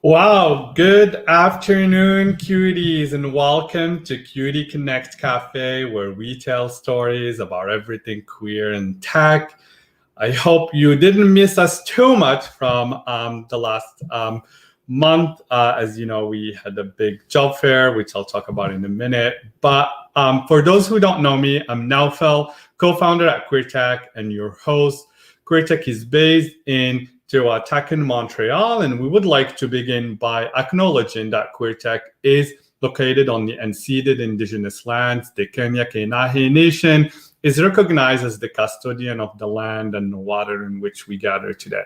Wow, good afternoon, cuties, and welcome to Connect Café, where we tell stories about everything queer and tech. I hope you didn't miss us too much from the last month. As you know, we had a big job fair, which I'll talk about in a minute. But for those who don't know me, I'm Lavelle, co-founder at QueerTech and your host. QueerTech is based in Tech in Montreal, and we would like to begin by acknowledging that QueerTech is located on the unceded Indigenous lands. The Kenya Kenahe Nation is recognized as the custodian of the land and the water in which we gather today.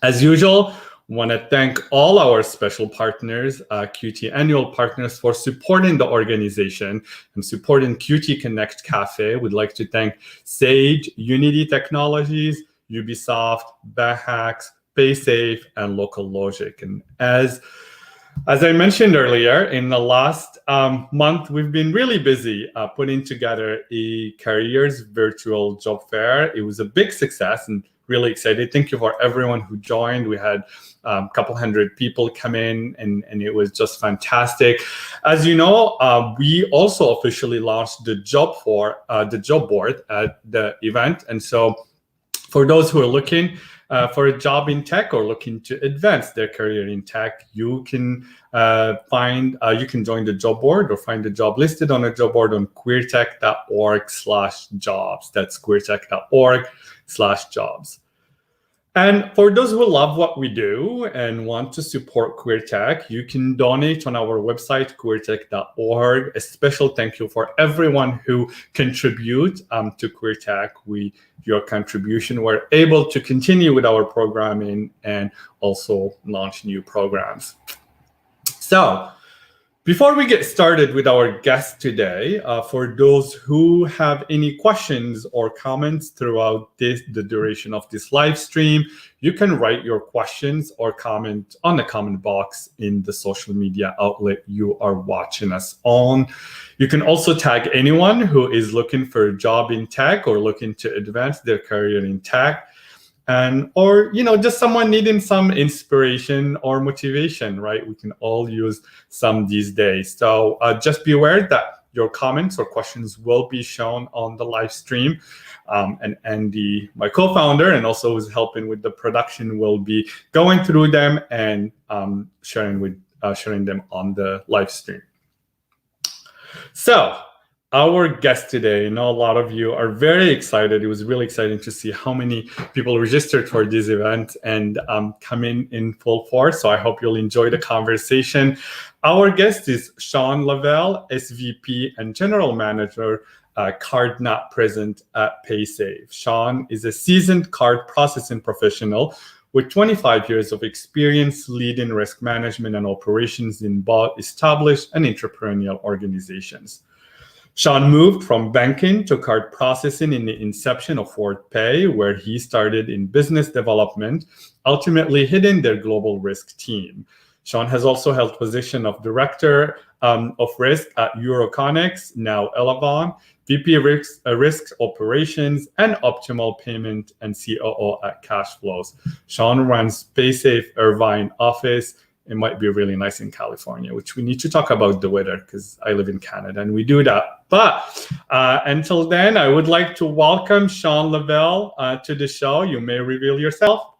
As usual, I want to thank all our special partners, QT annual partners, for supporting the organization and supporting QT Connect Cafe. We'd like to thank Sage, Unity Technologies, Ubisoft, Bahacks, Paysafe, and Local Logic. And as I mentioned earlier, in the last month, we've been really busy putting together a careers virtual job fair. It was a big success and really excited. Thank you for everyone who joined. We had a couple hundred people come in, and it was just fantastic. As you know, we also officially launched the job board at the event. And so for those who are looking for a job in tech or looking to advance their career in tech, you can you can join the job board or find the job listed on a job board on queertech.org/jobs. That's queertech.org/jobs. And for those who love what we do and want to support QueerTech, you can donate on our website, queertech.org. A special thank you for everyone who contribute to QueerTech. Your contribution, we're able to continue with our programming and also launch new programs. So, before we get started with our guest today, for those who have any questions or comments throughout the duration of this live stream, you can write your questions or comment on the comment box in the social media outlet you are watching us on. You can also tag anyone who is looking for a job in tech or looking to advance their career in tech. Or just someone needing some inspiration or motivation, right? We can all use some these days. So just be aware that your comments or questions will be shown on the live stream. And Andy, my co-founder, and also who's helping with the production, will be going through them and sharing them on the live stream. So Our guest today, I know a lot of you are very excited. It was really exciting to see how many people registered for this event and come in full force. So I hope you'll enjoy the conversation. Our guest is Shaun Lavelle, SVP and General Manager, Card Not Present at Paysafe. Shaun is a seasoned card processing professional with 25 years of experience leading risk management and operations in both established and entrepreneurial organizations. Shaun moved from banking to card processing in the inception of WorldPay, where he started in business development, ultimately heading their global risk team. Shaun has also held position of Director of Risk at Euroconnex, now Elavon, VP Risk Operations, and Optimal Payment and COO at Cashflows. Shaun runs Paysafe Irvine office. It might be really nice in California, which we need to talk about the weather because I live in Canada and we do that. But until then, I would like to welcome Shaun Lavelle to the show. You may reveal yourself.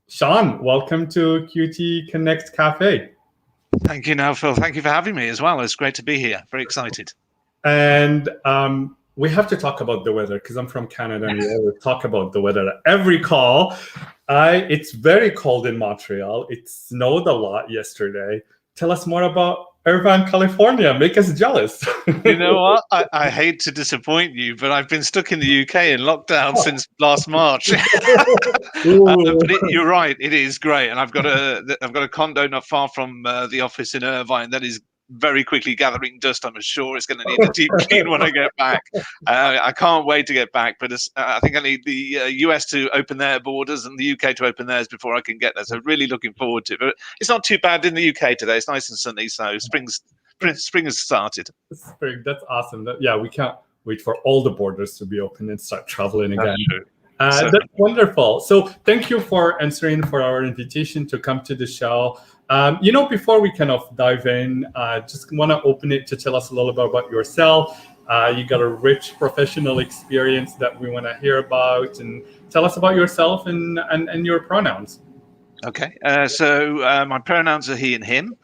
Shaun, welcome to QT Connect Café. Thank you, now, Phil. Thank you for having me as well. It's great to be here. Very excited. And we have to talk about the weather because I'm from Canada and we always talk about the weather at every call. It's very cold in Montreal. It snowed a lot yesterday. Tell us more about Irvine, California. Make us jealous. You know what? I hate to disappoint you, but I've been stuck in the UK in lockdown since last March. But you're right. It is great, and I've got a condo not far from the office in Irvine that is very quickly gathering dust. I'm sure it's going to need a deep clean when I get back. I can't wait to get back, but I think I need the US to open their borders and the UK to open theirs before I can get there. So really looking forward to it. But it's not too bad in the UK today. It's nice and sunny, so spring has started. Spring, that's awesome. Yeah, we can't wait for all the borders to be open and start traveling again. That's wonderful. So thank you for answering for our invitation to come to the show. Before we kind of dive in, just want to open it to tell us a little bit about yourself. You got a rich professional experience that we want to hear about, and tell us about yourself and your pronouns. Okay, so my pronouns are he and him.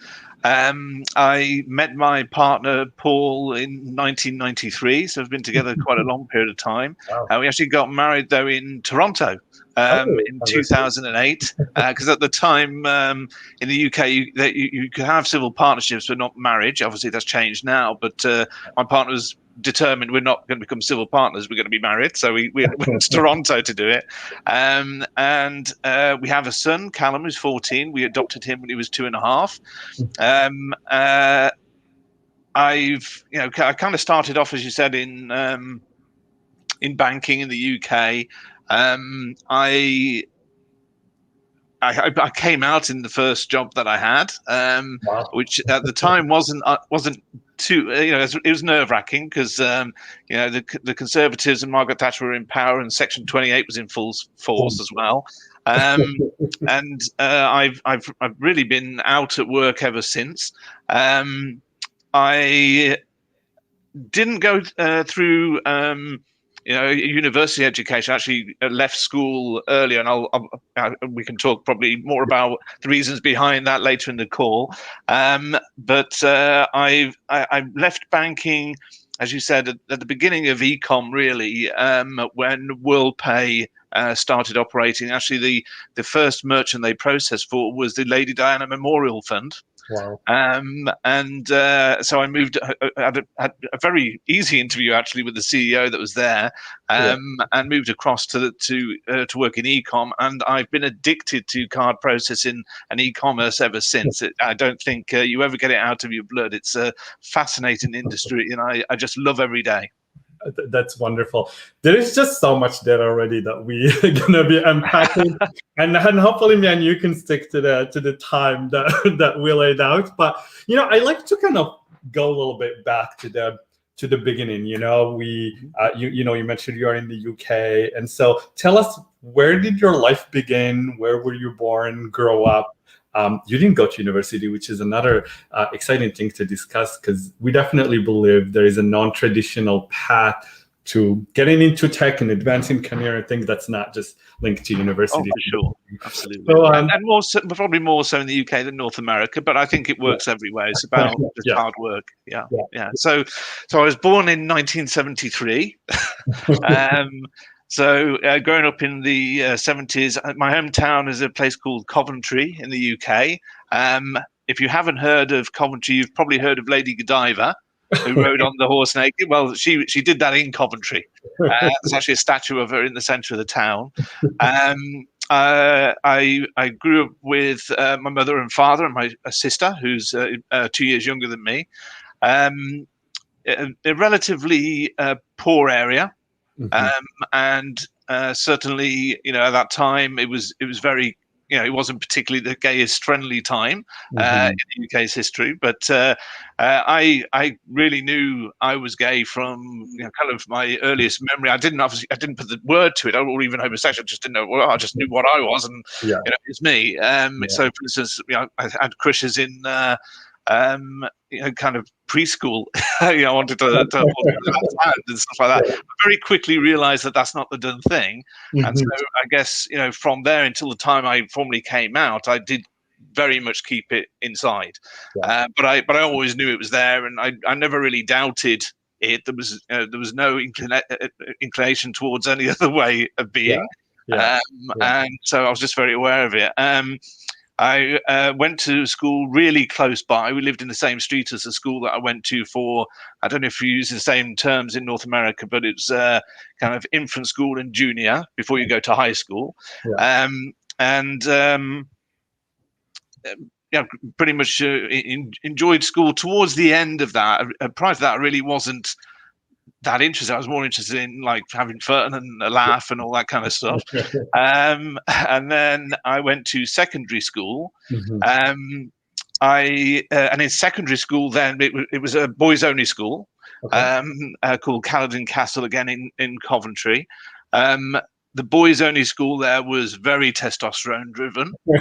I met my partner, Paul, in 1993, so we've been together quite a long period of time. Wow. We actually got married, though, in Toronto in 2008, because at the time in the UK, you could have civil partnerships, but not marriage. Obviously, that's changed now, but my partner was determined we're not going to become civil partners, we're going to be married, so we went to Toronto to do it. And we have a son, Callum, who's 14. We adopted him when he was 2.5. I kind of started off, as you said, in banking in the UK. I came out in the first job that I had, wow, which at the time wasn't too, it was nerve-wracking because the Conservatives and Margaret Thatcher were in power, and Section 28 was in full force as well. And I've really been out at work ever since. I didn't go through university education. I actually left school earlier, and we can talk probably more about the reasons behind that later in the call. But I left banking, as you said, at the beginning of ecom, really, when WorldPay started operating. Actually, the first merchant they processed for was the Lady Diana Memorial Fund. Wow. So I moved, had a very easy interview actually with the CEO that was there, and moved across to work in ecom. And I've been addicted to card processing and e-commerce ever since. I don't think you ever get it out of your blood. It's a fascinating industry, and I just love every day. That's wonderful. There is just so much there already that we're gonna be unpacking, and hopefully, me and you can stick to the time that we laid out. But I like to kind of go a little bit back to the beginning. You mentioned you are in the UK, and so tell us, where did your life begin? Where were you born? Grow up? You didn't go to university, which is another exciting thing to discuss, because we definitely believe there is a non-traditional path to getting into tech and advancing career and things that's not just linked to university. Oh, for sure, absolutely. So, and more so, probably more so in the UK than North America, but I think it works everywhere. It's about just hard work. Yeah. So I was born in 1973. So growing up in the 70s, my hometown is a place called Coventry in the UK. If you haven't heard of Coventry, you've probably heard of Lady Godiva, who rode on the horse naked. Well, she did that in Coventry. There's actually a statue of her in the centre of the town. I grew up with my mother and father and my sister, who's 2 years younger than me. A relatively poor area, and certainly, at that time it was very. It wasn't particularly the gayest friendly time in the UK's history, but I really knew I was gay from kind of my earliest memory. I didn't put the word to it, or even homosexual. I just didn't know. Well, I just knew what I was, and it's me. So, for instance, I had crushes in kind of preschool. I wanted to hold and stuff like that. I very quickly realized that that's not the done thing. And so I guess, from there until the time I formally came out, I did very much keep it inside. But I always knew it was there, and I never really doubted it. There was no inclination towards any other way of being. And so I was just very aware of it. I went to school really close by. We lived in the same street as the school that I went to for, I don't know if you use the same terms in North America, but it's kind of infant school and junior before you go to high school. Pretty much enjoyed school. Towards the end of that, prior to that, I really wasn't that interested. I was more interested in like having fun and a laugh and all that kind of stuff. And then I went to secondary school. And in secondary school, then it was a boys only school called Caledon Castle, again in Coventry. The boys only school there was very testosterone driven. You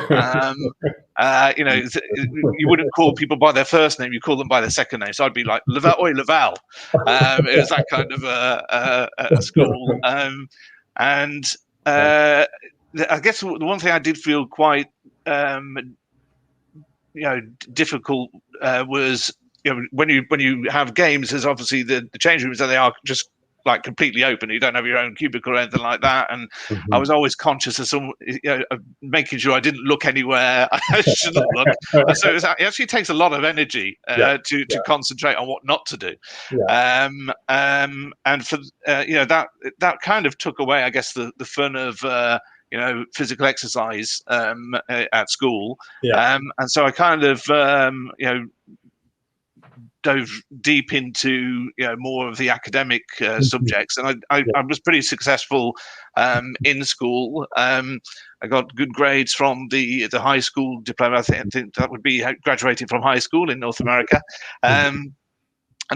wouldn't call people by their first name, you call them by their second name. So I'd be like, Lavelle, oi, Lavelle. It was that kind of a school. I guess the one thing I did feel quite difficult was when you have games, there's obviously the change rooms, and they are just like completely open. You don't have your own cubicle or anything like that. And I was always conscious of of making sure I didn't look anywhere I shouldn't look. And so it actually takes a lot of energy to concentrate on what not to do. And for that kind of took away, I guess, the fun of physical exercise at school. And so I kind of dove deep into more of the academic subjects, and I was pretty successful in school. I got good grades from the high school diploma. I think that would be graduating from high school in North America. And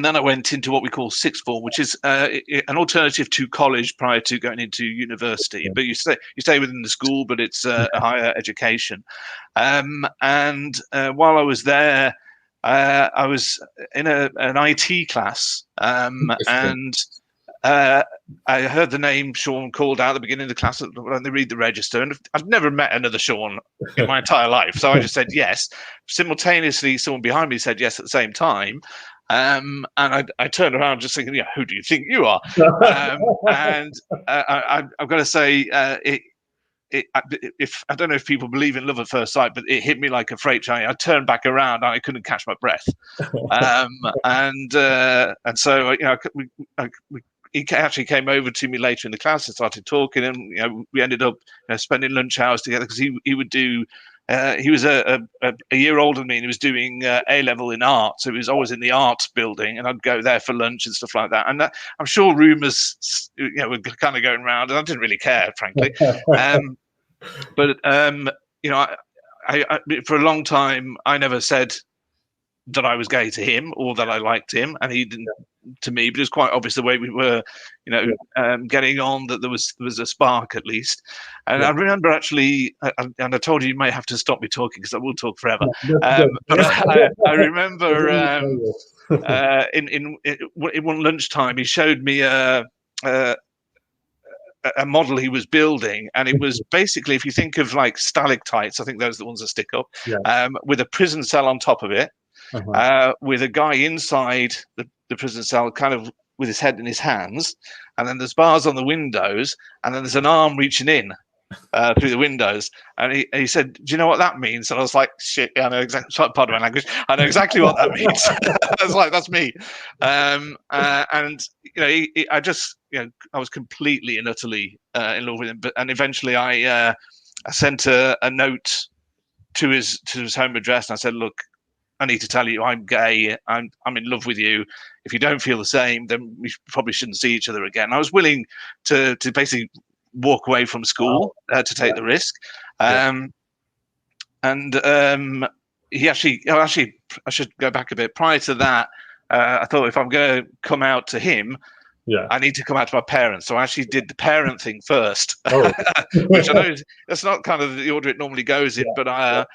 then I went into what we call sixth form, which is an alternative to college prior to going into university. But you stay within the school, but it's a higher education. And while I was there, I was in an IT class, and I heard the name Shaun called out at the beginning of the class when they read the register, and I've never met another Shaun in my entire life, so I just said yes. Simultaneously, someone behind me said yes at the same time, and I turned around just thinking, who do you think you are? And I've got to say, if I don't know if people believe in love at first sight, but it hit me like a freight train. I turned back around and I couldn't catch my breath. And so he actually came over to me later in the class and started talking, and we ended up spending lunch hours together, because he would do. He was a year older than me, and he was doing A-level in art, so he was always in the art building, and I'd go there for lunch and stuff like that. And I'm sure rumours, were kind of going around, and I didn't really care, frankly. But I for a long time, I never said that I was gay to him or that I liked him, and he didn't to me. But it was quite obvious the way we were, getting on, that there was a spark at least. And I remember actually, and I told you may have to stop me talking because I will talk forever. But I remember in one lunchtime he showed me a a model he was building, and it was basically, if you think of like stalactites, I think those are the ones that stick up, with a prison cell on top of it, with a guy inside the prison cell, kind of with his head in his hands, and then there's bars on the windows, and then there's an arm reaching in through the windows. And he said, "Do you know what that means?" And I was like, "Shit, yeah, I know exactly." Pardon my language. I know exactly what that means. I was like, "That's me." And I just, I was completely and utterly in love with him. And eventually, I sent a note to his home address, and I said, "Look, I need to tell you, I'm gay. I'm in love with you. If you don't feel the same, then we probably shouldn't see each other again." I was willing to basically walk away from school to take the risk. He actually, I should go back a bit. Prior to that, I thought, if I'm going to come out to him, I need to come out to my parents. So I actually did the parent thing first, which I know that's not kind of the order it normally goes in. But I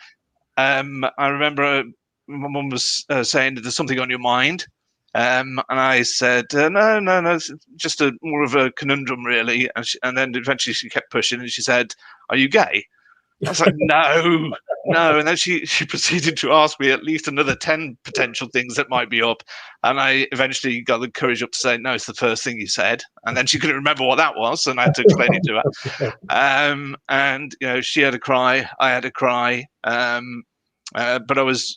remember my mum was saying, "There's something on your mind." And I said, no, it's just more of a conundrum, really. And then eventually she kept pushing, and she said, "Are you gay?" I was like, no. And then she proceeded to ask me at least another 10 potential things that might be up. And I eventually got the courage up to say, "No, it's the first thing you said." And then she couldn't remember what that was, and I had to explain it to her. And she had a cry, I had a cry. But I was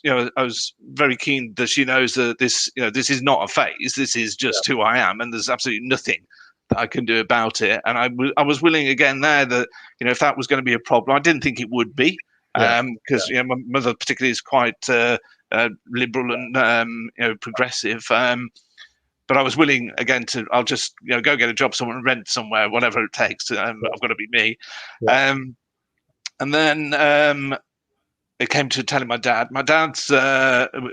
very keen that she knows that this is not a phase. This is just who I am, and there's absolutely nothing that I can do about it. And I was willing again there that if that was going to be a problem, I didn't think it would be, because my mother particularly is quite liberal and progressive. But I was willing again to, I'll just go get a job somewhere, rent somewhere, whatever it takes. I've got to be me. And then it came to telling my dad. My dad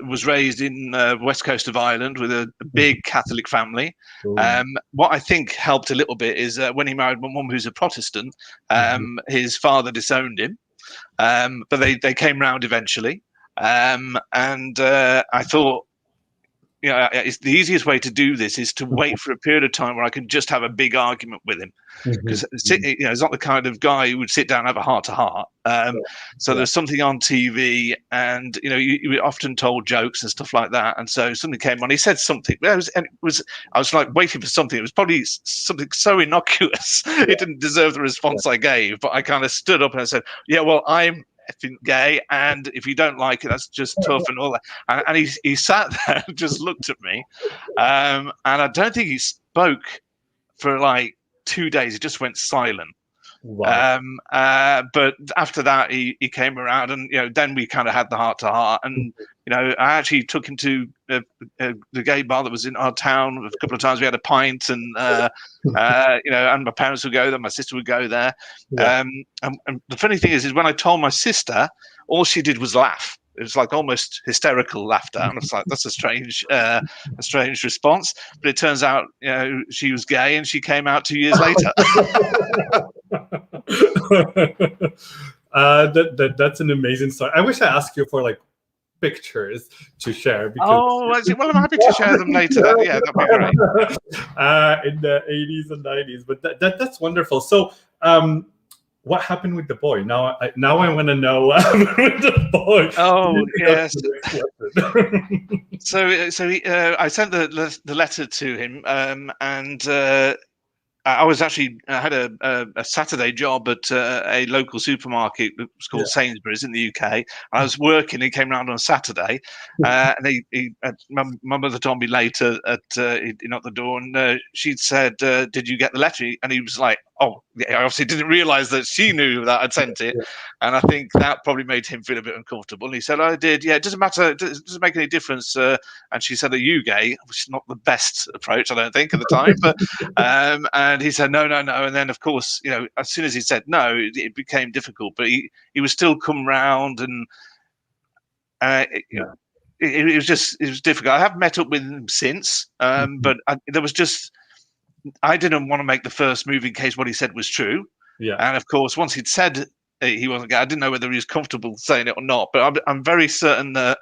was raised in the west coast of Ireland with a big Catholic family. What I think helped a little bit is when he married my mum, who's a Protestant, his father disowned him, but they came round eventually. And I thought, it's the easiest way to do this is to wait for a period of time where I can just have a big argument with him, because he's not the kind of guy who would sit down and have a heart-to-heart. So there's something on TV, and you often told jokes and stuff like that. And so something came on. He said something. I was like waiting for something. It was probably something so innocuous it didn't deserve the response I gave. But I kind of stood up and I said, "Yeah, well, I'm effing gay, and if you don't like it, that's just tough," and all that. And he sat there and just looked at me, and I don't think he spoke for like 2 days. He just went silent. Wow. But after that, he came around, and then we kind of had the heart-to-heart, and I actually took him to the gay bar that was in our town a couple of times. We had a pint, and and my parents would go there, my sister would go there. And the funny thing is when I told my sister, all she did was laugh. It was like almost hysterical laughter, and I was like, "That's a strange response." But it turns out, she was gay, and she came out 2 years later. That's an amazing story. I wish I asked you for like pictures to share. Because, well, I'm happy to share them later. That'd be great. In the 80s and 90s, but that's wonderful. So, what happened with the boy? Now I want to know what happened with the boy. Oh, yes. So I sent the letter to him, and I was actually, I had a Saturday job at a local supermarket that was called Sainsbury's in the UK. I was working. He came round on a Saturday, and my mother told me later he knocked the door, and she'd said, "Did you get the letter?" And he was like, "Oh, yeah." I obviously didn't realise that she knew that I'd sent it, and I think that probably made him feel a bit uncomfortable. And he said, "I did. Yeah, it doesn't matter. It doesn't make any difference." And she said, "Are you gay?" Which is not the best approach, I don't think, at the time, but and he said, no. And then, of course, as soon as he said no, it became difficult. But he was still come round, and it was difficult. I have met up with him since, but I didn't want to make the first move in case what he said was true. Yeah. And of course, once he'd said he wasn't gay, I didn't know whether he was comfortable saying it or not. But I'm very certain that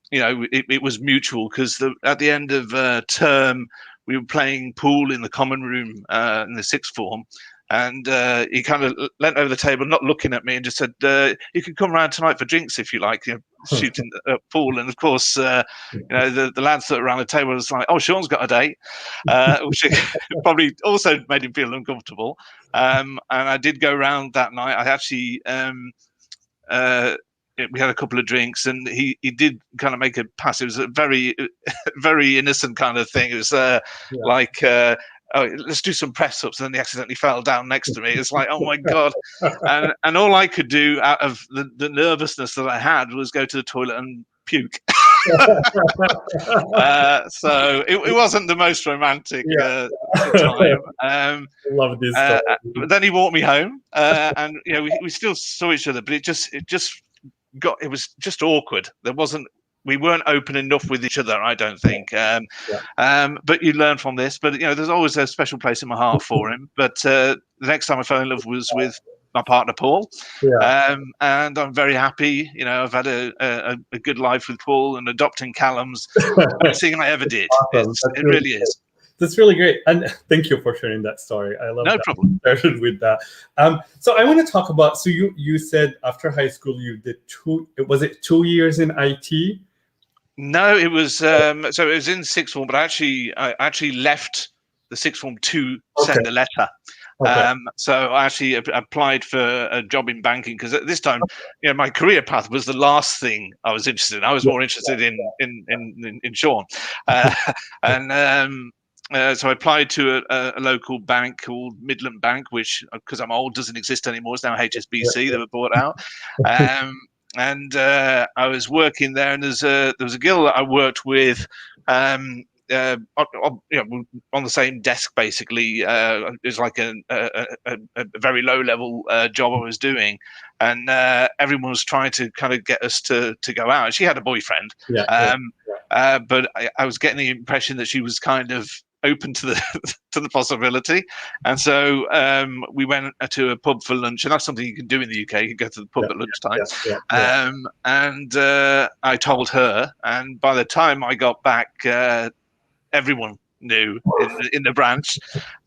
it was mutual, because at the end of term, we were playing pool in the common room in the sixth form. And he kind of leant over the table, not looking at me, and just said, "You can come around tonight for drinks if you like, shooting pool." And of course, the lads that were around the table was like, "Oh, Shaun's got a date," which probably also made him feel uncomfortable. And I did go around that night. I actually we had a couple of drinks, and he did kind of make a pass. It was a very very innocent kind of thing. It was like. Oh, let's do some press ups. And then he accidentally fell down next to me. It's like, oh my God. And all I could do out of the nervousness that I had was go to the toilet and puke. So it wasn't the most romantic time. Love this story. But then he walked me home, and we still saw each other, but it was just awkward. We weren't open enough with each other, I don't think. But you learn from this. But there's always a special place in my heart for him. But the next time I fell in love was with my partner Paul, and I'm very happy. I've had a good life with Paul, and adopting Callum's the best thing I ever did. Awesome. It really is. That's really great, and thank you for sharing that story. I love that. Problem. Started with that. So I want to talk about. So you said after high school you did 2 years in IT? No, it was so it was in sixth form, but I actually left the sixth form to send a letter. Okay. So I actually applied for a job in banking, because at this time, my career path was the last thing I was interested in. I was more interested in Shaun, and so I applied to a local bank called Midland Bank, which, because I'm old, doesn't exist anymore. It's now HSBC. They were bought out. And I was working there, and there was a girl that I worked with on the same desk, basically. It was like a very low level job I was doing, and everyone was trying to kind of get us to go out. She had a boyfriend, but I was getting the impression that she was kind of open to the possibility, and so we went to a pub for lunch, and that's something you can do in the UK. You can go to the pub at lunchtime. And I told her, and by the time I got back, everyone knew in the branch.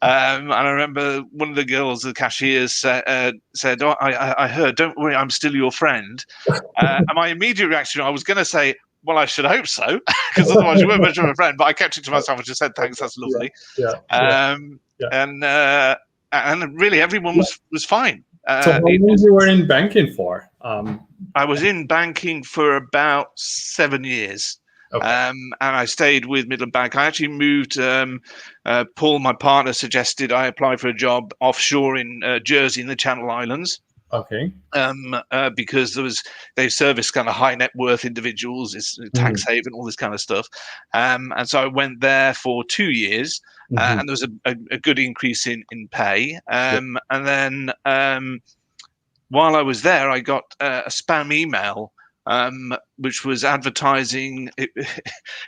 And I remember one of the girls, the cashiers, said, "Oh, I heard. Don't worry, I'm still your friend." And my immediate reaction, I was going to say, "Well, I should hope so," because otherwise you weren't much of a friend. But I kept it to myself and just said, "Thanks, that's lovely." And really, everyone was fine. So how long you were in banking for? I was in banking for about 7 years. Okay. And I stayed with Midland Bank. I actually moved. Paul, my partner, suggested I apply for a job offshore in Jersey in the Channel Islands. Okay. Because they service kind of high net worth individuals, it's tax haven, all this kind of stuff. And so I went there for 2 years, and there was a good increase in pay. And then while I was there, I got a spam email, which was advertising. It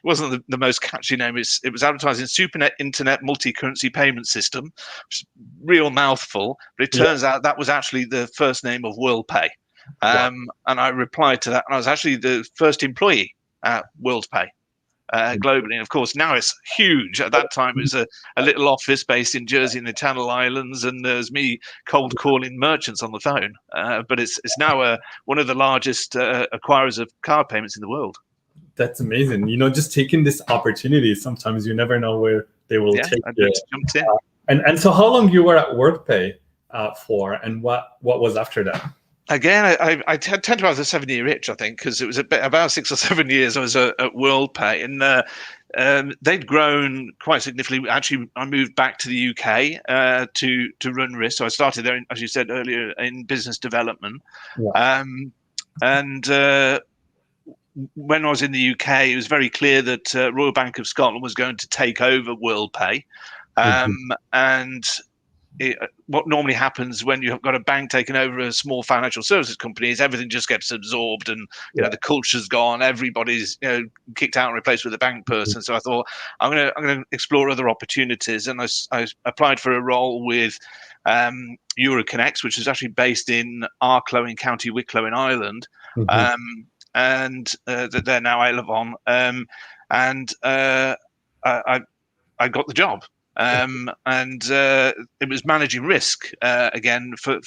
wasn't the most catchy name. It was advertising SuperNet Internet Multi-Currency Payment System, which is a real mouthful. But it turns out that was actually the first name of WorldPay. And I replied to that, and I was actually the first employee at WorldPay globally. And of course, now it's huge. At that time, it was a little office based in Jersey in the Channel Islands, and there's me cold calling merchants on the phone. But it's now one of the largest acquirers of card payments in the world. That's amazing. Just taking this opportunity. Sometimes you never know where they will take you. Jumped in. And so, how long you were at WorldPay for, and what was after that? Again, I tend to have the 7-year itch, I think, because it was about 6 or 7 years I was at WorldPay, and they'd grown quite significantly. Actually, I moved back to the UK to run risk. So I started there, as you said earlier, in business development. And when I was in the UK, it was very clear that Royal Bank of Scotland was going to take over WorldPay, and what normally happens when you've got a bank taking over a small financial services company is everything just gets absorbed, and the culture's gone, everybody's kicked out and replaced with a bank person. So I thought I'm going to explore other opportunities, and I applied for a role with Euroconnex, which is actually based in Arklow in County Wicklow in Ireland, and they're now Elavon, and I I got the job. And it was managing risk again for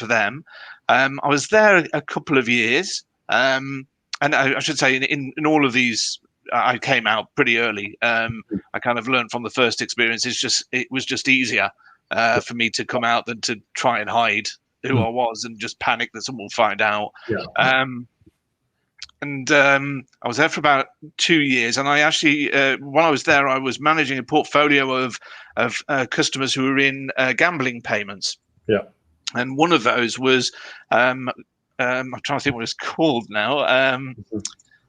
them. I was there a couple of years, and I should say in all of these, I came out pretty early. I kind of learned from the first experience. It was just easier for me to come out than to try and hide who I was and just panic that someone will find out. I was there for about 2 years, and I actually, while I was there, I was managing a portfolio of customers who were in gambling payments. And one of those was, I'm trying to think what it's called now,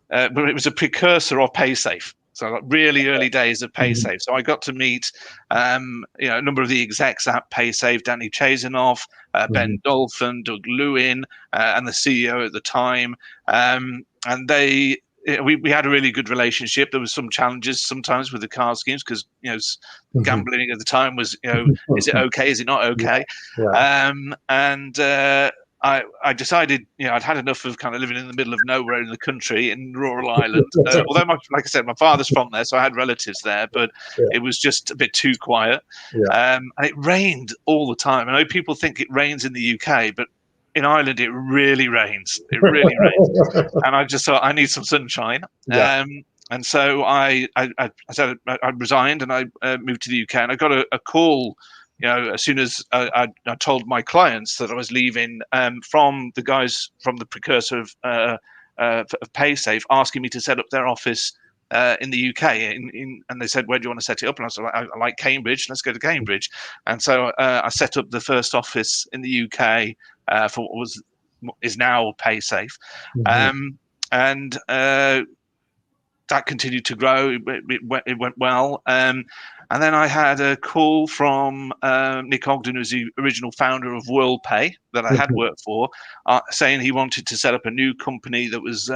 but it was a precursor of Paysafe. So like really early days of Paysafe. So I got to meet, a number of the execs at Paysafe, Danny Chazinoff, Ben Dolphin, Doug Lewin, and the CEO at the time. And we had a really good relationship. There was some challenges sometimes with the card schemes because gambling at the time was is it okay? Is it not okay? I decided I'd had enough of kind of living in the middle of nowhere in the country in rural Ireland. Although like I said, my father's from there, so I had relatives there, but it was just a bit too quiet. And it rained all the time. I know people think it rains in the UK, but in Ireland, it really rains. It really rains. And I just thought I need some sunshine. And so I said I resigned and I moved to the UK. And I got a call, as soon as I told my clients that I was leaving, from the guys from the precursor of Paysafe, asking me to set up their office in the UK. And they said, where do you want to set it up? And I was like, I like Cambridge. Let's go to Cambridge. And so I set up the first office in the UK for what is now Paysafe. And that continued to grow. It went well. And then I had a call from Nick Ogden, who's the original founder of WorldPay that I had worked for, saying he wanted to set up a new company that was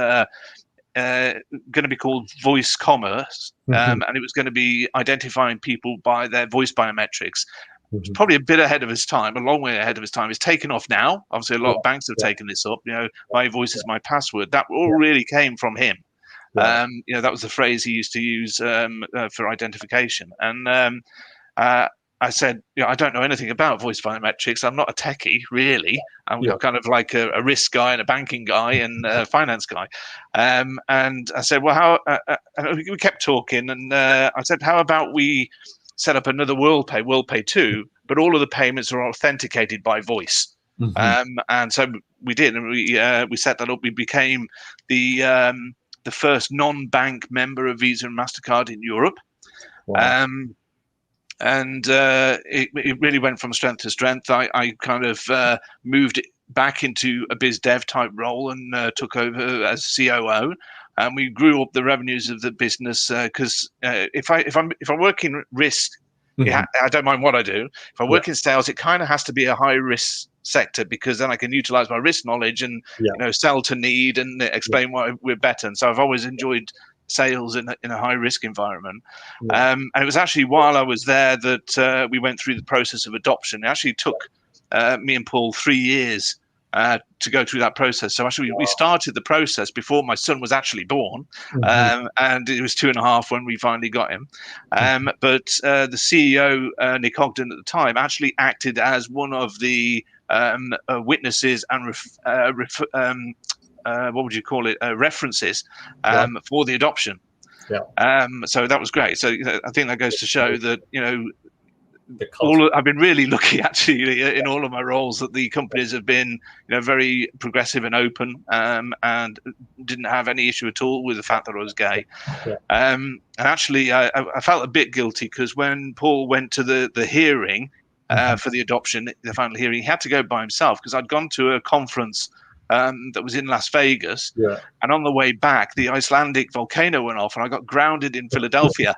going to be called Voice Commerce, and it was going to be identifying people by their voice biometrics. It's probably a bit ahead of his time, a long way ahead of his time. It's taken off now. Obviously, a lot of banks have taken this up. My voice is my password. That all really came from him. That was the phrase he used to use for identification. And I said, I don't know anything about voice biometrics. I'm not a techie, really. I'm kind of like a risk guy and a banking guy and a finance guy. And I said, well, we kept talking. And I said, how about we set up another WorldPay 2, but all of the payments are authenticated by voice. And so we did, and we set that up. We became the first non-bank member of Visa and MasterCard in Europe. And it really went from strength to strength. I kind of moved back into a biz dev type role and took over as COO. And we grew up the revenues of the business because if I work in risk, I don't mind what I do. If I work in sales, it kind of has to be a high risk sector because then I can utilize my risk knowledge and sell to need and explain why we're better. And so I've always enjoyed sales in a high risk environment. And it was actually while I was there that we went through the process of adoption. It actually took me and Paul 3 years to go through that process. So actually we started the process before my son was actually born, and it was 2.5 when we finally got him. But the CEO, Nick Ogden at the time, actually acted as one of the witnesses and what would you call it, references for the adoption. So that was great. So I think that goes to show that, I've been really lucky actually in all of my roles that the companies have been, very progressive and open, and didn't have any issue at all with the fact that I was gay. And actually, I felt a bit guilty because when Paul went to the hearing for the adoption, the final hearing, he had to go by himself because I'd gone to a conference that was in Las Vegas, and on the way back, the Icelandic volcano went off, and I got grounded in Philadelphia.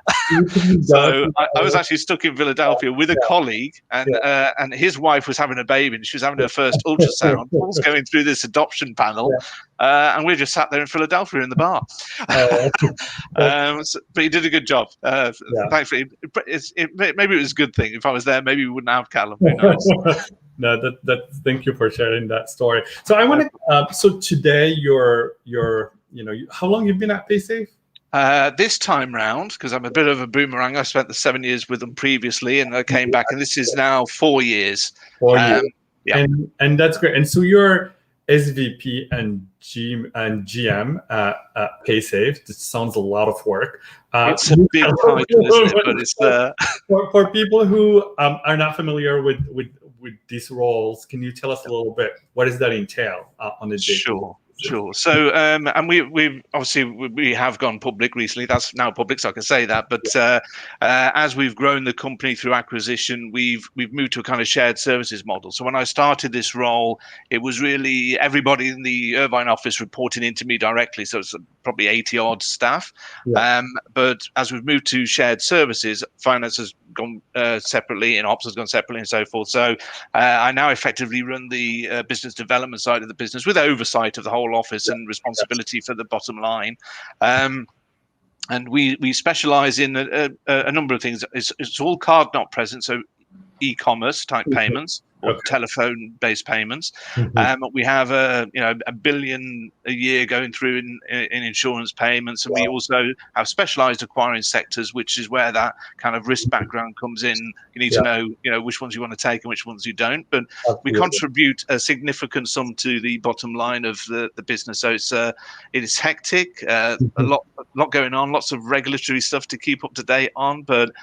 So I was actually stuck in Philadelphia with a colleague, and his wife was having a baby, and she was having her first ultrasound. Paul's going through this adoption panel, and we just sat there in Philadelphia in the bar. But he did a good job. Thankfully, maybe it was a good thing. If I was there, maybe we wouldn't have Callum. Who knows? No, thank you for sharing that story. So I want to. So today, you're how long you've been at Paysafe? This time round, because I'm a bit of a boomerang, I spent the 7 years with them previously, and I came back, and this is now 4 years. 4 years. Yeah. And that's great. And so you're SVP and GM at Paysafe. This sounds a lot of work. It's a big title, isn't it? But it's for people who are not familiar with these roles, can you tell us a little bit, what does that entail on the day? Sure. So, and we've obviously we have gone public recently. That's now public, so I can say that. But as we've grown the company through acquisition, we've moved to a kind of shared services model. So when I started this role, it was really everybody in the Irvine office reporting into me directly. So it's probably 80 odd staff. Yeah. But as we've moved to shared services, finance has gone separately, and ops has gone separately, and so forth. So I now effectively run the business development side of the business with oversight of the whole office and responsibility for the bottom line. And we specialize in a number of things. It's all card not present, so e-commerce type payments or telephone-based payments. We have $1 billion a year going through in insurance payments, and we also have specialized acquiring sectors, which is where that kind of risk background comes in. You need to know, which ones you want to take and which ones you don't. But we contribute a significant sum to the bottom line of the business. So it is hectic, a lot going on, lots of regulatory stuff to keep up to date on. But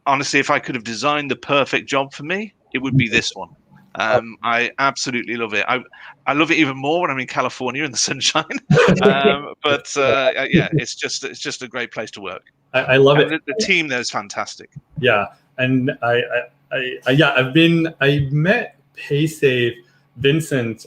honestly, if I could have designed the perfect job for me, it would be this one. I absolutely love it. I love it even more when I'm in California in the sunshine. It's just a great place to work. I love it. The team there is fantastic. Yeah, and I met Paysafe. Vincent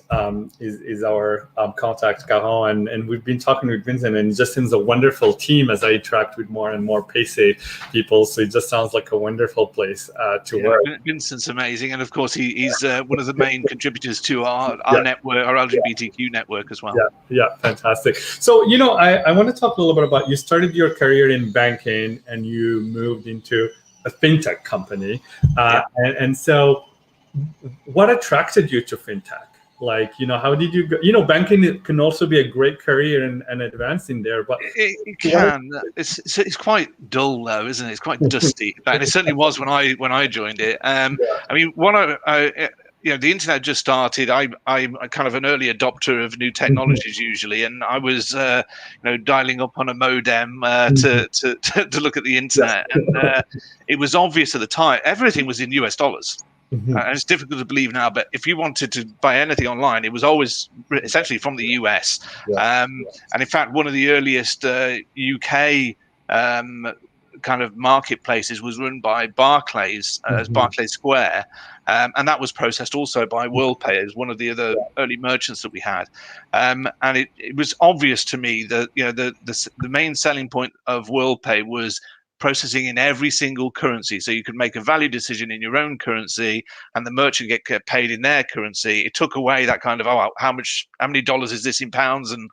is our contact, Caron, and we've been talking with Vincent, and it just seems a wonderful team as I interact with more and more Paysafe people. So it just sounds like a wonderful place to work. Vincent's amazing, and of course he's one of the main contributors to our network, our LGBTQ network as well. Yeah, fantastic. So I want to talk a little bit about, you started your career in banking and you moved into a fintech company, and so. What attracted you to fintech? Like, how did you go? Banking can also be a great career and advancing there, but it can. It's quite dull though, isn't it? It's quite dusty, and it certainly was when I joined it. I mean, the internet just started. I'm kind of an early adopter of new technologies usually, and I was dialing up on a modem to look at the internet, and it was obvious at the time everything was in US dollars. And it's difficult to believe now, but if you wanted to buy anything online, it was always essentially from the US. And in fact, one of the earliest UK kind of marketplaces was run by Barclays as Barclays Square, and that was processed also by WorldPay as one of the other early merchants that we had. And it was obvious to me that the main selling point of WorldPay was processing in every single currency, so you could make a value decision in your own currency, and the merchant get paid in their currency. It took away that kind of how many dollars is this in pounds, and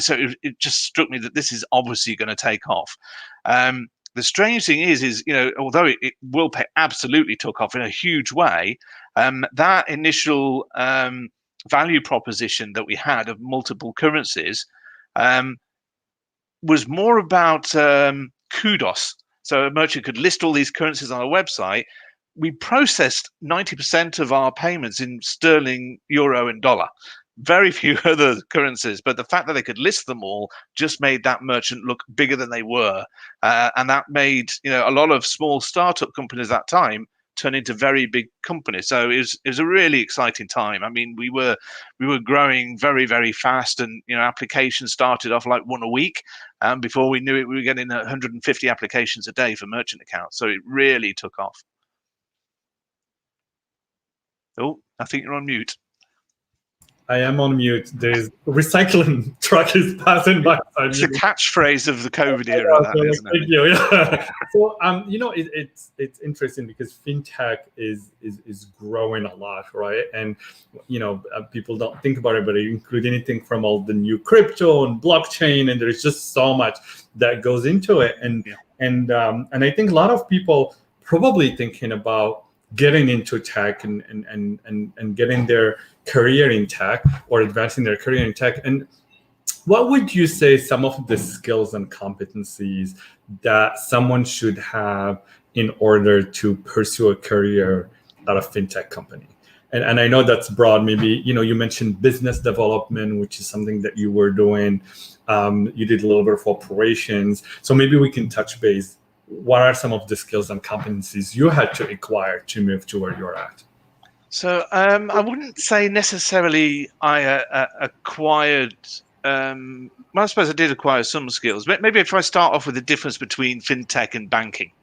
so it just struck me that this is obviously going to take off. The strange thing is although WorldPay absolutely took off in a huge way, that initial value proposition that we had of multiple currencies was more about kudos. So a merchant could list all these currencies on a website. We processed 90% of our payments in sterling, euro, and dollar. Very few other currencies, but the fact that they could list them all just made that merchant look bigger than they were, and that made a lot of small startup companies at that time turn into very big companies. So it was a really exciting time. I mean, we were growing very, very fast, and applications started off like one a week, and before we knew it, we were getting 150 applications a day for merchant accounts. So it really took off. Oh, I think you're on mute. I am on mute. There's a recycling truck is passing by. It's a catchphrase of the COVID era, isn't it? Thank you. Yeah. So it's interesting because fintech is growing a lot, right? And people don't think about it, but it includes anything from all the new crypto and blockchain, and there's just so much that goes into it. And I think a lot of people probably thinking about getting into tech and getting their career in tech or advancing their career in tech. And what would you say some of the skills and competencies that someone should have in order to pursue a career at a fintech company? And I know that's broad. Maybe, you mentioned business development, which is something that you were doing. You did a little bit of operations. So maybe we can touch base. What are some of the skills and competencies you had to acquire to move to where you're at? So I wouldn't say necessarily I acquired. Well, I suppose I did acquire some skills. But maybe if I start off with the difference between fintech and banking,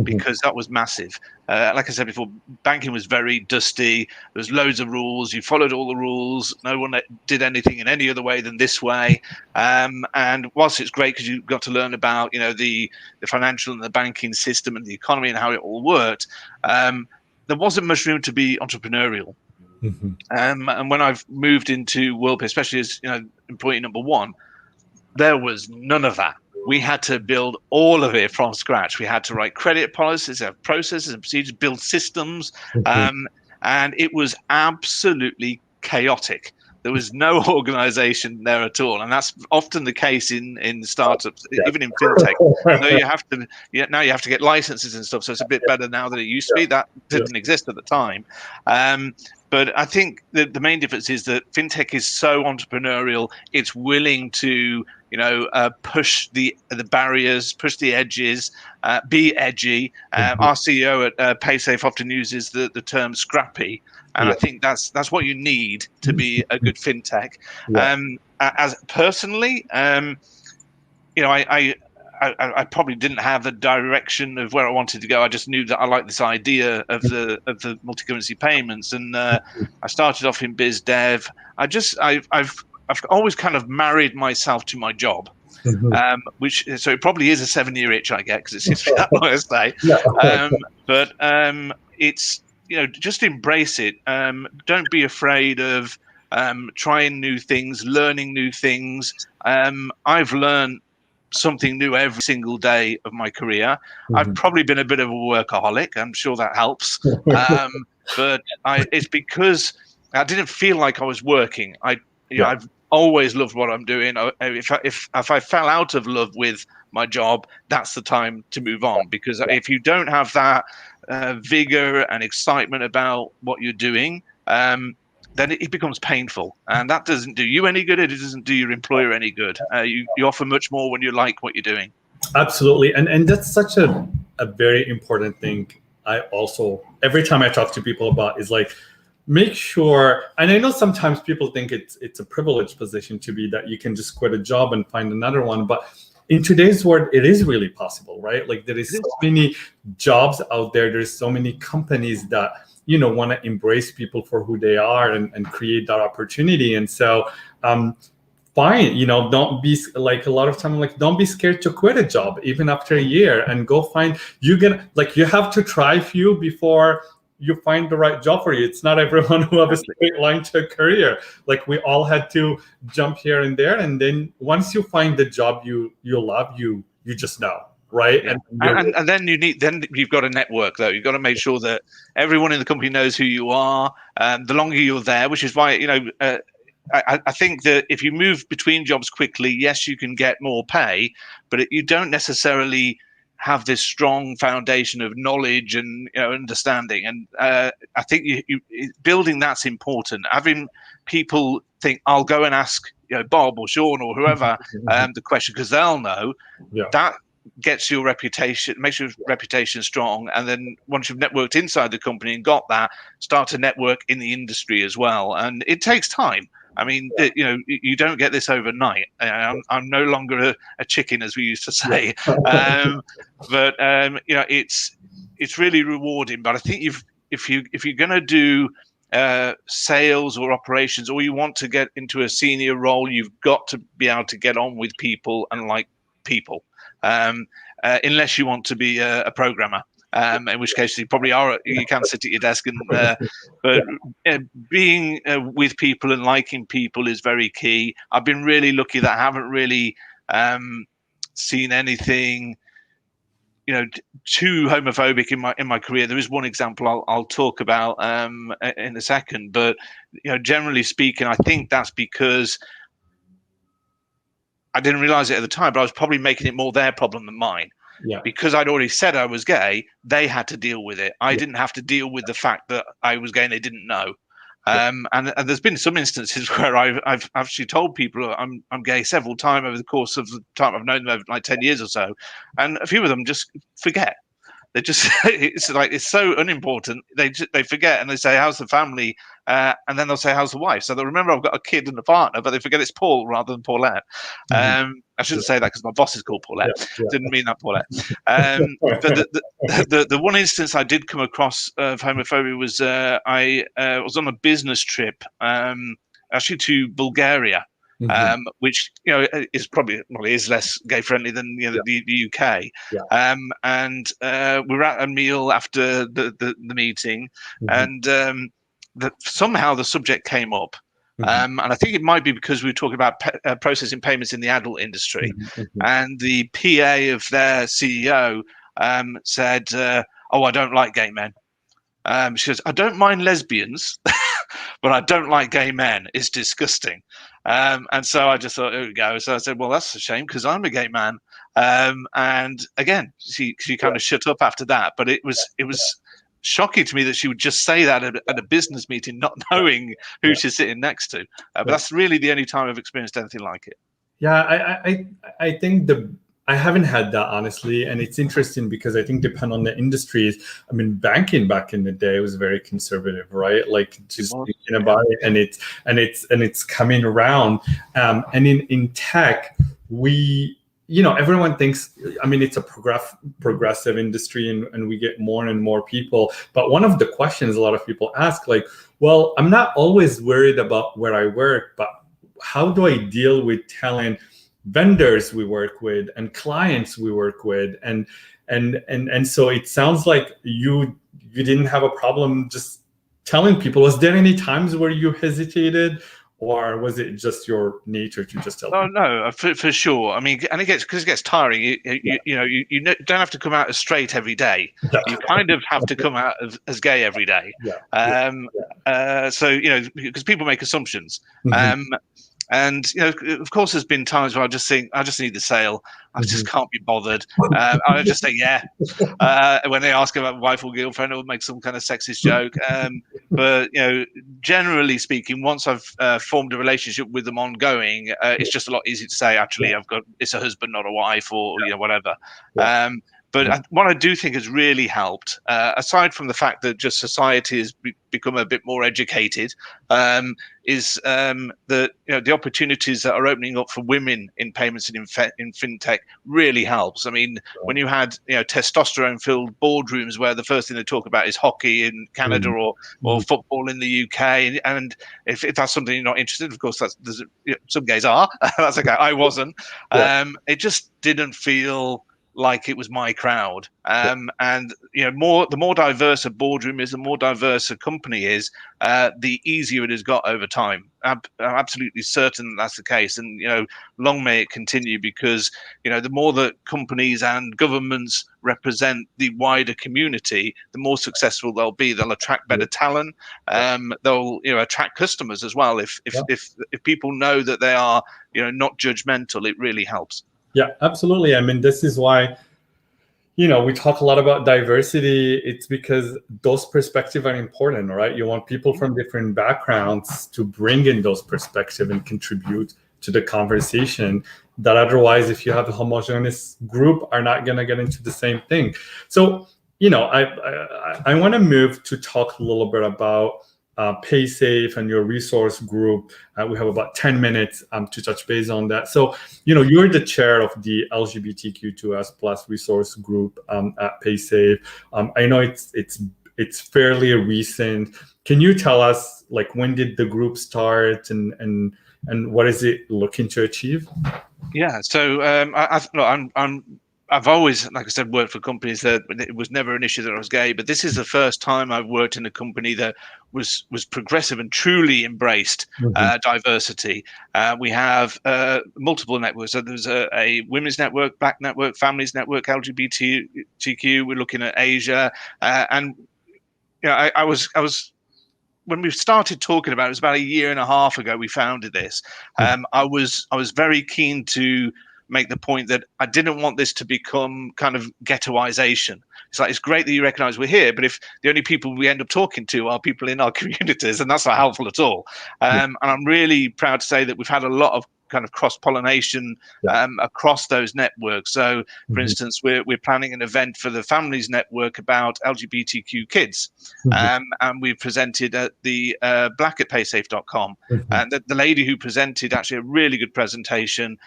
because that was massive. Like I said before, banking was very dusty. There was loads of rules. You followed all the rules. No one did anything in any other way than this way. And whilst it's great because you got to learn about, the financial and the banking system and the economy and how it all worked, there wasn't much room to be entrepreneurial. And when I've moved into WorldPay, especially as employee number one, there was none of that. We had to build all of it from scratch. We had to write credit policies, have processes and procedures, build systems, and it was absolutely chaotic. There was no organization there at all, and that's often the case in startups, even in fintech. So now you have to get licenses and stuff. So it's a bit better now than it used to be. That didn't exist at the time. But I think the main difference is that fintech is so entrepreneurial. It's willing to push the barriers, push the edges, be edgy. Our CEO at Paysafe often uses the term scrappy. And I think that's what you need to be a good fintech. As personally, I probably didn't have the direction of where I wanted to go. I just knew that I liked this idea of the multi-currency payments, and I started off in biz dev. I've always kind of married myself to my job. So it probably is a 7-year itch I get because it seems to be that long, I say. But it's just embrace it. Don't be afraid of trying new things, learning new things. I've learned something new every single day of my career. I've probably been a bit of a workaholic. I'm sure that helps. But it's because I didn't feel like I was working. I've always loved what I'm doing. If I fell out of love with my job, that's the time to move on. Because if you don't have that vigor and excitement about what you're doing, then it becomes painful, and that doesn't do you any good. It doesn't do your employer any good. You offer much more when you like what you're doing. Absolutely, and that's such a very important thing. I also, every time I talk to people about, is like, make sure, and I know sometimes people think it's a privileged position to be that you can just quit a job and find another one, but in today's world, it is really possible, right? Like there is so many jobs out there. There's so many companies that want to embrace people for who they are and create that opportunity. And so fine, don't be like, a lot of time, like, don't be scared to quit a job even after a year and go find, you have to try few before you find the right job for you. It's not everyone who has a straight line to a career. Like we all had to jump here and there. And then once you find the job you love, you just know. Right. Yeah. And then you've got a network though. You've got to make sure that everyone in the company knows who you are. The longer you're there, which is why, I think that if you move between jobs quickly, yes, you can get more pay, but you don't necessarily have this strong foundation of knowledge and understanding. And I think building that's important. Having people think, I'll go and ask Bob or Shaun or whoever the question because they'll know. That gets your reputation, makes your reputation strong, and then once you've networked inside the company and got that, start to network in the industry as well. And it takes time. I mean, you don't get this overnight. I'm no longer a chicken, as we used to say, but it's really rewarding. But I think if you're going to do sales or operations, or you want to get into a senior role, you've got to be able to get on with people and like people. Unless you want to be a programmer, in which case you probably are. You can sit at your desk, but being with people and liking people is very key. I've been really lucky that I haven't really seen anything, too homophobic in my career. There is one example I'll talk about in a second, but generally speaking, I think that's because I didn't realize it at the time, but I was probably making it more their problem than mine. Yeah. Because I'd already said I was gay, they had to deal with it. I didn't have to deal with the fact that I was gay and they didn't know. And there's been some instances where I've actually told people I'm gay several times over the course of the time I've known them, over like 10 years or so, and a few of them just forget. They just it's so unimportant. They forget and they say, "How's the family?" And then they'll say, "How's the wife?" So they'll remember I've got a kid and a partner, but they forget it's Paul rather than Paulette. I shouldn't say that because my boss is called Paulette. Didn't mean that, Paulette. But the one instance I did come across of homophobia was I was on a business trip, actually to Bulgaria. Which is probably is less gay friendly than the UK. And we were at a meal after the meeting, and somehow the subject came up. And I think it might be because we were talking about processing payments in the adult industry, and the PA of their CEO said, "Oh, I don't like gay men." She goes, "I don't mind lesbians, but I don't like gay men. It's disgusting." And so I just thought, here we go. So I said, "Well, that's a shame because I'm a gay man." And again, she kind of shut up after that. But it was shocking to me that she would just say that at a business meeting, not knowing who she's sitting next to. But that's really the only time I've experienced anything like it. Yeah, I think I haven't had that, honestly, and it's interesting because I think depend on the industries. I mean, banking back in the day was very conservative, right? Like just thinking about it, and it's coming around. And in tech, everyone thinks, I mean, it's a progressive industry, and we get more and more people. But one of the questions a lot of people ask, like, well, I'm not always worried about where I work, but how do I deal with telling vendors we work with and clients we work with, and so it sounds like you didn't have a problem just telling people. Was there any times where you hesitated, or was it just your nature to just tell people? No, for sure. I mean, and it gets tiring. You don't have to come out as straight every day. You kind of have to come out as gay every day. So because people make assumptions. And of course, there's been times where I just think I just need the sale. I just can't be bothered. I just say yeah. When they ask about wife or girlfriend, or make some kind of sexist joke. But generally speaking, once I've formed a relationship with them ongoing, it's just a lot easier to say. Actually, it's a husband, not a wife, or whatever. But what I do think has really helped, aside from the fact that just society has become a bit more educated, is that the opportunities that are opening up for women in payments and in fintech really helps. I mean, when you had testosterone-filled boardrooms where the first thing they talk about is hockey in Canada or football in the UK, and if that's something you're not interested in, of course, some gays are. That's okay. I wasn't. It just didn't feel like it was my crowd. And the more diverse a boardroom is, the more diverse a company is, the easier it has got over time. I'm absolutely certain that's the case, and long may it continue, because the more that companies and governments represent the wider community, the more successful they'll be. They'll attract better talent. They'll attract customers as well. If people know that they are not judgmental, it really helps. Yeah, absolutely. I mean, this is why, we talk a lot about diversity. It's because those perspectives are important, right? You want people from different backgrounds to bring in those perspectives and contribute to the conversation, that otherwise, if you have a homogeneous group, are not going to get into the same thing. So, I want to move to talk a little bit about Paysafe and your resource group. We have about 10 minutes to touch base on that. So, you're the chair of the LGBTQ2S+ resource group at Paysafe. I know it's fairly recent. Can you tell us, like, when did the group start, and what is it looking to achieve? Yeah, so I've always, like I said, worked for companies that it was never an issue that I was gay, but this is the first time I've worked in a company that was progressive and truly embraced diversity. We have multiple networks. So there's a women's network, Black network, families network, LGBTQ. We're looking at Asia, and I was when we started talking about it, was about a year and a half ago we founded this. I was very keen to make the point that I didn't want this to become kind of ghettoization. It's like, it's great that you recognize we're here, but if the only people we end up talking to are people in our communities, and that's not helpful at all. And I'm really proud to say that we've had a lot of kind of cross-pollination across those networks. So, for instance, we're planning an event for the Families Network about LGBTQ kids, and we presented at the Black at Paysafe.com. And the lady who presented, actually a really good presentation,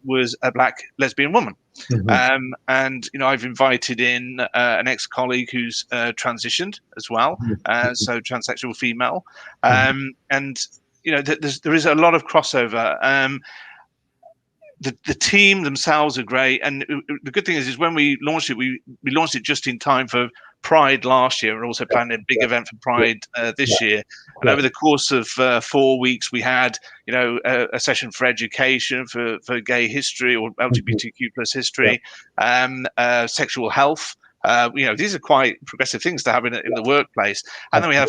was a Black lesbian woman. And I've invited in an ex-colleague who's transitioned as well, so transsexual female, and there is a lot of crossover. The team themselves are great, and the good thing is when we launched it, we launched it just in time for Pride last year, and also planning a big event for Pride this year. And over the course of 4 weeks, we had a session for education, for gay history or LGBTQ plus history, sexual health. These are quite progressive things to have in the workplace. And then we had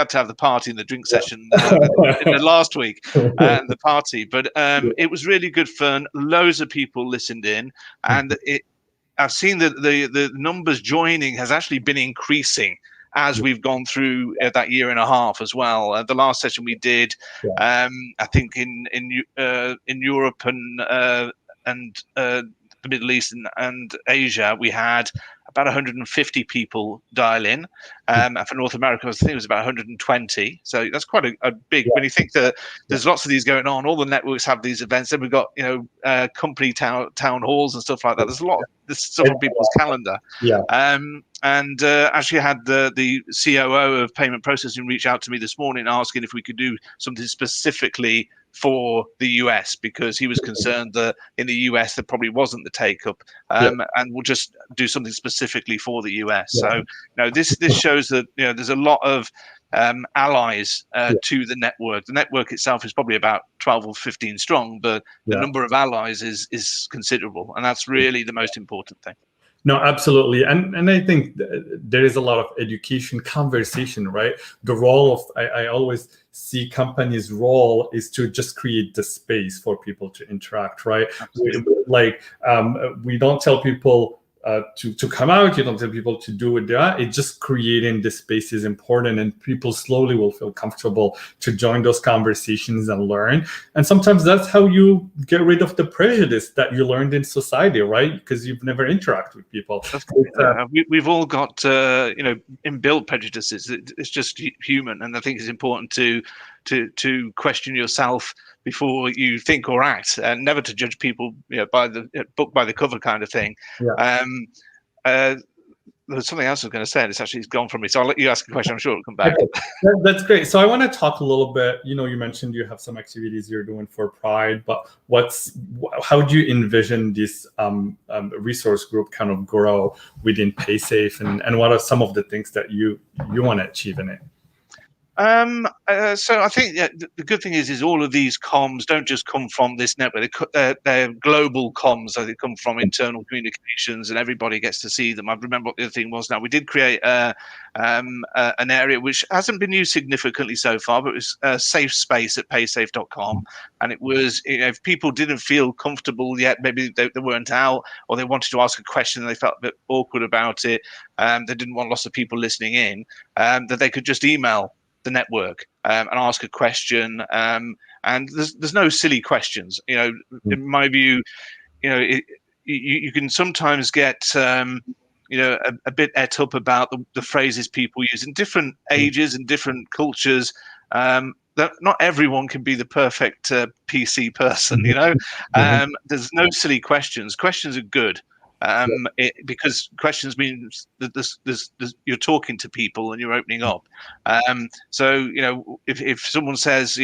to have the party and the drink session in the last week, and the party. But it was really good fun. Loads of people listened in, and I've seen that the numbers joining has actually been increasing as we've gone through that year and a half as well. The last session we did, I think in Europe and the Middle East and Asia, we had about 150 people dial in. And for North America, I think it was about 120. So that's quite a big, when you think that there's lots of these going on, all the networks have these events. Then we've got, company town halls and stuff like that. There's a lot of this stuff on people's calendar. And actually had the COO of payment processing reach out to me this morning asking if we could do something specifically for the US, because he was concerned that in the US there probably wasn't the take up, and we'll just do something specifically for the US. So this shows that there's a lot of allies to the network. The network itself is probably about 12 or 15 strong, but the number of allies is considerable, and that's really the most important thing. No, absolutely. And I think there is a lot of education conversation, right? The role of, I always see companies' role is to just create the space for people to interact, right? We don't tell people to come out, you don't tell people to do what they are. It's just creating this space is important, and people slowly will feel comfortable to join those conversations and learn. And sometimes that's how you get rid of the prejudice that you learned in society, right? Because you've never interacted with people. We've all got inbuilt prejudices. It's just human, and I think it's important to question yourself before you think or act, and never to judge people by the book by the cover kind of thing. There's something else I was going to say, and it's gone from me. So I'll let you ask a question. I'm sure it'll come back. That's great. So I want to talk a little bit. You mentioned you have some activities you're doing for Pride, but how do you envision this resource group kind of grow within Paysafe, and what are some of the things that you want to achieve in it? So I think the good thing is all of these comms don't just come from this network. They're global comms. So they come from internal communications, and everybody gets to see them. I remember what the other thing was now. We did create an area which hasn't been used significantly so far, but it was a safe space at paysafe.com. And it was, if people didn't feel comfortable yet, maybe they weren't out, or they wanted to ask a question and they felt a bit awkward about it, they didn't want lots of people listening in, that they could just email the network and ask a question, and there's no silly questions. In my view, you can sometimes get a bit et up about the phrases people use in different ages and different cultures. That not everyone can be the perfect PC person. There's no silly questions. Questions are good. Because questions means that you're talking to people and you're opening up. So if someone says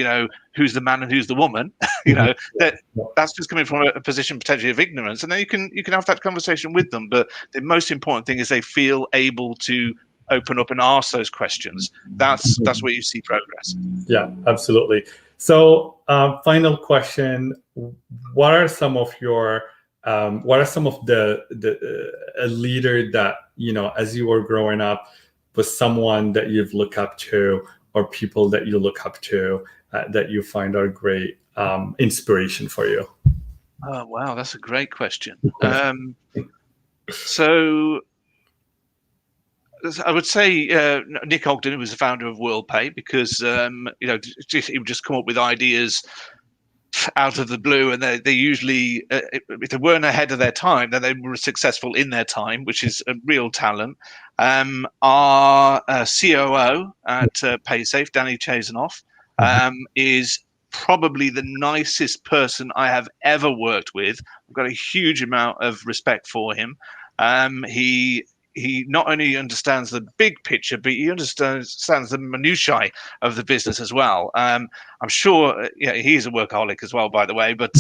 who's the man and who's the woman, that's just coming from a position potentially of ignorance, and then you can have that conversation with them. But the most important thing is they feel able to open up and ask those questions. That's where you see progress. Yeah, absolutely. So final question: what are some of the a leader that as you were growing up was someone that you've looked up to, or people that you look up to that you find are great inspiration for you? Oh, wow, that's a great question. So I would say Nick Ogden, who was the founder of WorldPay, because he would just come up with ideas out of the blue, and they usually, if they weren't ahead of their time, then they were successful in their time, which is a real talent. Our COO at Paysafe, Danny Chazanoff, is probably the nicest person I have ever worked with. I've got a huge amount of respect for him. He not only understands the big picture, but he understands the minutiae of the business as well. I'm sure, he's a workaholic as well, by the way. But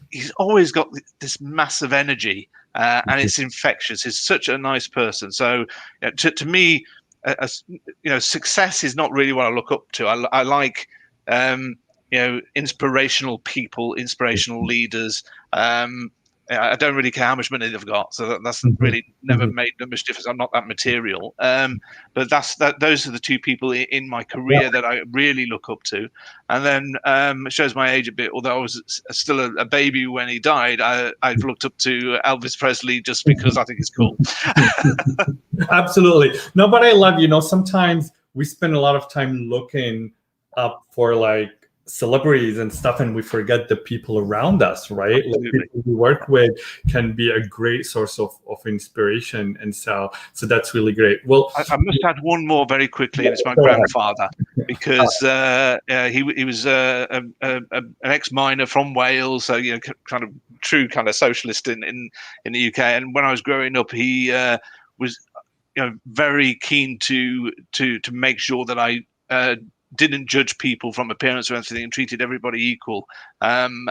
he's always got this massive energy, and it's infectious. He's such a nice person. So, to me, success is not really what I look up to. I like inspirational people, inspirational leaders. I don't really care how much money they've got, so that's really never made much difference. I'm not that material, but those are the two people in my career that I really look up to. And then it shows my age a bit. Although I was still a baby when he died, I've looked up to Elvis Presley just because I think it's cool. Absolutely. No, but I love, sometimes we spend a lot of time looking up for like celebrities and stuff, and we forget the people around us, right? Like people we work with can be a great source of inspiration, and so that's really great. Well, I must add one more very quickly, and it's my grandfather, because he was an ex-miner from Wales, so kind of true kind of socialist in the UK. And when I was growing up, he was very keen to make sure that I didn't judge people from appearance or anything, and treated everybody equal. And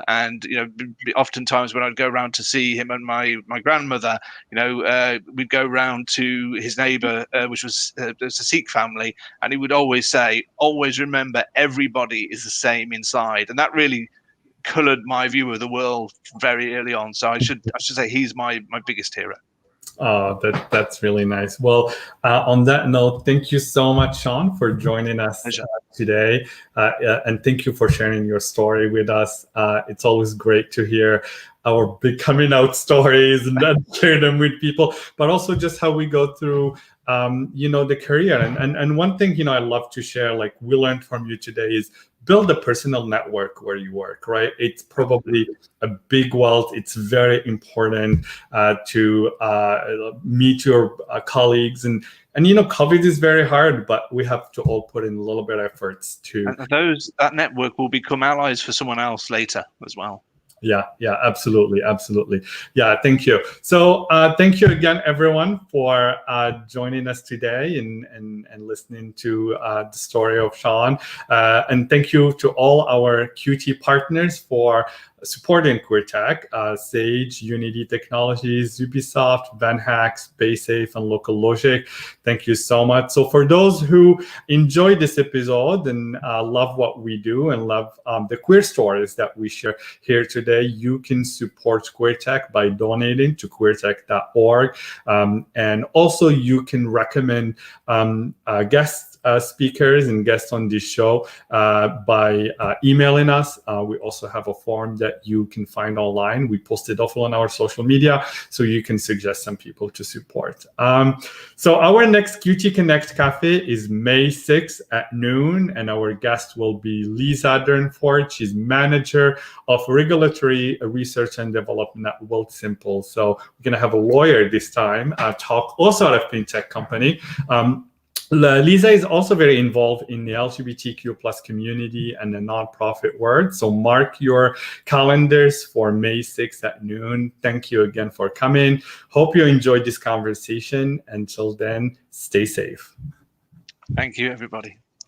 oftentimes when I'd go around to see him and my grandmother, we'd go around to his neighbor, which was a Sikh family, and he would always say, "Always remember, everybody is the same inside." And that really colored my view of the world very early on. So I should say he's my biggest hero. Oh, that's really nice. Well, on that note, thank you so much, Shaun, for joining us today. And thank you for sharing your story with us. It's always great to hear our big coming out stories and then share them with people, but also just how we go through the career. And one thing, I love to share, like we learned from you today, is build a personal network where you work, right? It's probably a big wealth. It's very important to meet your colleagues. And COVID is very hard, but we have to all put in a little bit of efforts to... And that network will become allies for someone else later as well. Yeah, absolutely. Yeah, thank you. So thank you again, everyone, for joining us today and listening to the story of Shaun. And thank you to all our QT partners for supporting QueerTech, Sage, Unity Technologies, Ubisoft, VanHax, Paysafe, and Local Logic. Thank you so much. So for those who enjoyed this episode and love what we do and love the queer stories that we share here today, you can support QueerTech by donating to queertech.org. And also you can recommend guest speakers and guests on this show by emailing us. We also have a form that you can find online. We post it often on our social media, so you can suggest some people to support. So our next QT Connect Cafe is May 6th at noon, and our guest will be Lisa Durnford. She's manager of regulatory research and development at Wealthsimple. So we're going to have a lawyer this time talk also at a fintech company. Lisa is also very involved in the LGBTQ plus community and the nonprofit world. So mark your calendars for May 6th at noon. Thank you again for coming. Hope you enjoyed this conversation. Until then, stay safe. Thank you, everybody.